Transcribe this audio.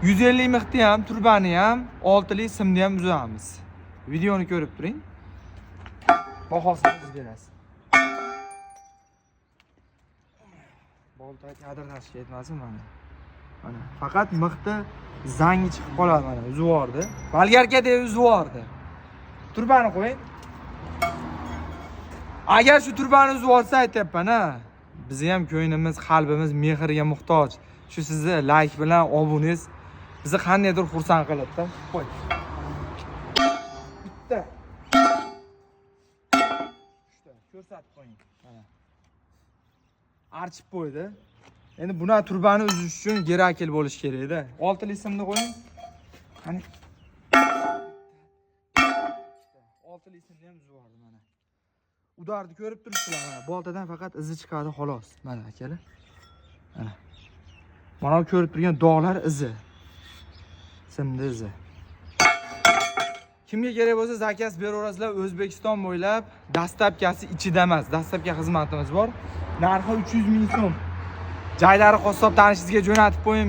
150 mixni ham, turbani ham, 6 lik simni ham uzamiz. Videoni ko'rib turing. Bahosini siz berasiz. Bolta kadrlash ketmasin mana. Mana faqat mixni zangi chiqib qoladi mana, uzib yubordi. Bolgarkada uzib yubordi. Turbani qo'ying. Agar shu turbani uzib yuborsa aytayapman-a, bizni ham ko'nglimiz, qalbimiz mehrga muhtoj. Shu sizni like bilan obunangiz bizni qandaydir xursand qiladi-da. Qo'y. Bitta. Ko'rsatib qo'ying. Mana. Archib qo'ydi. Endi buni turbani uzish uchun gerakil bo'lish kerak-da. 6 lik simni qo'ying. Qani. 6 lik simni ham uzib yubordi mana. Udarni ko'rib turibsizlar mana. Boltadan faqat izi chiqadi xolos. Mana akalar. Mana. Mana ko'rib turgan dog'lar izi. Simni izi. Kimga kerak bo'lsa zakaz beraverasizlar. O'zbekiston bo'ylab dastlabkasi ichida emas, dastlabki xizmatimiz bor. Narxi 300 ming so'm. Joylari qassob tanishingizga jo'natib qo'ying.